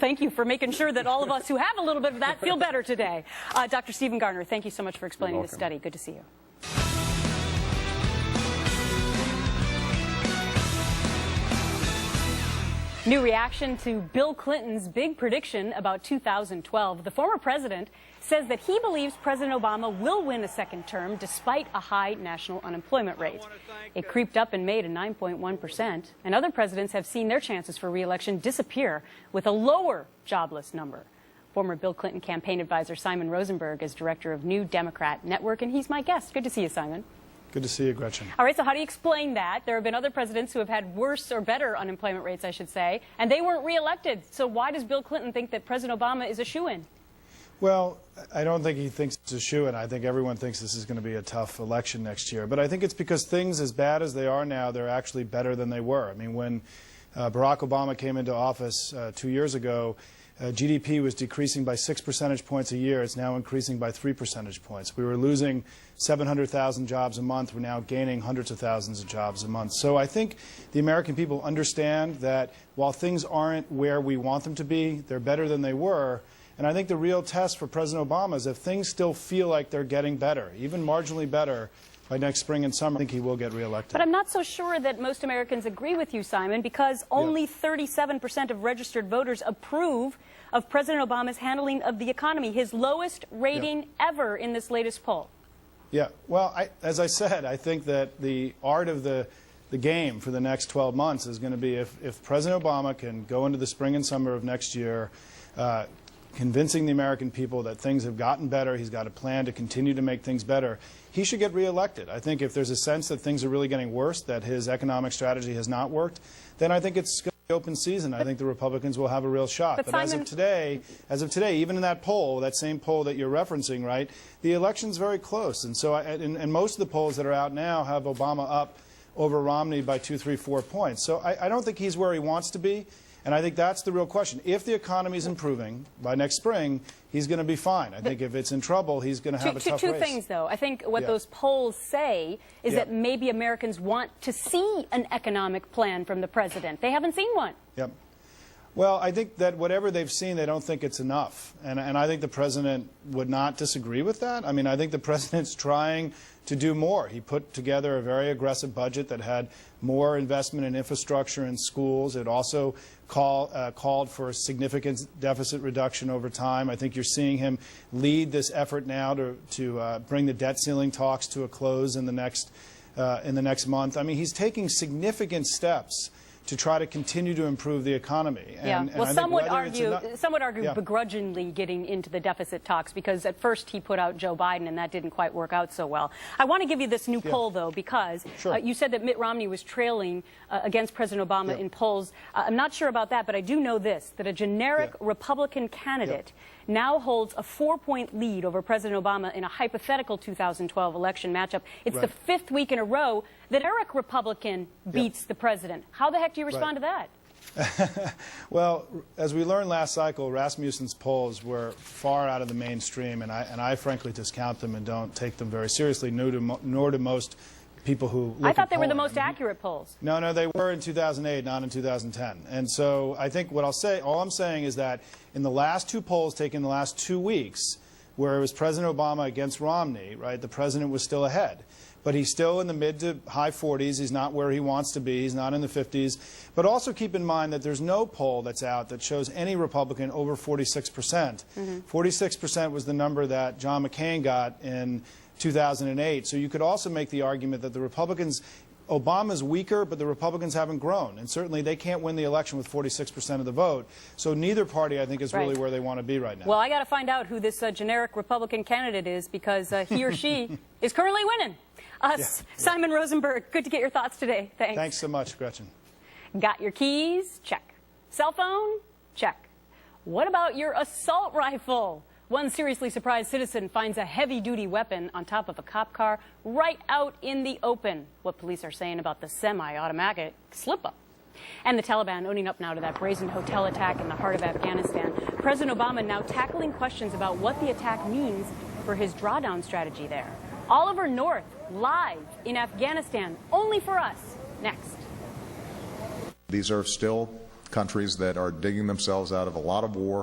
thank you for making sure that all of us who have a little bit of that feel better today. Dr. Stephen Garner, thank you so much for explaining this study. Good to see you. New reaction to Bill Clinton's big prediction about 2012. The former president says that he believes President Obama will win a second term despite a high national unemployment rate. It creeped up in May to 9.1%, and other presidents have seen their chances for re-election disappear with a lower jobless number. Former Bill Clinton campaign advisor Simon Rosenberg is director of New Democrat Network, and he's my guest. Good to see you, Simon. Good to see you, Gretchen. All right, so how do you explain that? There have been other presidents who have had worse or better unemployment rates, I should say, and they weren't reelected. So why does Bill Clinton think that President Obama is a shoo-in? Well, I don't think he thinks it's a shoo-in. I think everyone thinks this is going to be a tough election next year. But I think it's because things, as bad as they are now, they're actually better than they were. I mean, when Barack Obama came into office 2 years ago, GDP was decreasing by 6 percentage points a year. It's now increasing by 3 percentage points. We were losing 700,000 jobs a month. We're now gaining hundreds of thousands of jobs a month. So I think the American people understand that while things aren't where we want them to be, they're better than they were. And I think the real test for President Obama is if things still feel like they're getting better, even marginally better, by next spring and summer, I think he will get reelected. But I'm not so sure that most Americans agree with you, Simon, because only 37% of registered voters approve of President Obama's handling of the economy, his lowest rating ever in this latest poll. Yeah, well, as I said, I think that the art of the game for the next 12 months is going to be if President Obama can go into the spring and summer of next year convincing the American people that things have gotten better, he's got a plan to continue to make things better, he should get reelected. I think if there's a sense that things are really getting worse, that his economic strategy has not worked, then I think it's going to be open season. I think the Republicans will have a real shot. But as of today, even in that poll, that same poll that you're referencing, right, the election's very close. And so, and most of the polls that are out now have Obama up over Romney by 2, 3, 4 points. So I don't think he's where he wants to be. And I think that's the real question. If the economy is improving by next spring, he's going to be fine. I think if it's in trouble, he's going to have a tough race. Two things, though. I think what those polls say is that maybe Americans want to see an economic plan from the president. They haven't seen one. Yep. Well, I think that whatever they've seen, they don't think it's enough. And I think the president would not disagree with that. I mean, I think the president's trying to do more. He put together a very aggressive budget that had more investment in infrastructure and schools. It also called for a significant deficit reduction over time. I think you're seeing him lead this effort now to bring the debt ceiling talks to a close in the next month. I mean, he's taking significant steps to try to continue to improve the economy. Well, some would argue begrudgingly getting into the deficit talks because at first he put out Joe Biden and that didn't quite work out so well. I want to give you this new poll, though, because you said that Mitt Romney was trailing against President Obama in polls. I'm not sure about that, but I do know this, that a generic Republican candidate now holds a 4-point lead over President Obama in a hypothetical 2012 election matchup. It's the 5th week in a row that Eric Republican beats the president. How the heck do you respond to that? Well, as we learned last cycle, Rasmussen's polls were far out of the mainstream, and I frankly discount them and don't take them very seriously, nor do most people who look I thought they were the most accurate polls. No, they were in 2008, not in 2010. And so I think what all I'm saying is that in the last 2 polls taken in the last 2 weeks, where it was President Obama against Romney, right, the president was still ahead. But he's still in the mid to high 40s. He's not where he wants to be. He's not in the 50s. But also keep in mind that there's no poll that's out that shows any Republican over 46%. 46% was the number that John McCain got in 2008. So you could also make the argument that the Republicans, Obama's weaker, but the Republicans haven't grown. And certainly they can't win the election with 46% of the vote. So neither party, I think, is really where they want to be right now. Well, I got to find out who this generic Republican candidate is because he or she is currently winning. Simon Rosenberg, good to get your thoughts today. Thanks. Thanks so much, Gretchen. Got your keys? Check. Cell phone? Check. What about your assault rifle? One seriously surprised citizen finds a heavy-duty weapon on top of a cop car right out in the open. What police are saying about the semi-automatic slip-up. And the Taliban owning up now to that brazen hotel attack in the heart of Afghanistan. President Obama now tackling questions about what the attack means for his drawdown strategy there. Oliver North, live in Afghanistan, only for us. Next. These are still countries that are digging themselves out of a lot of war.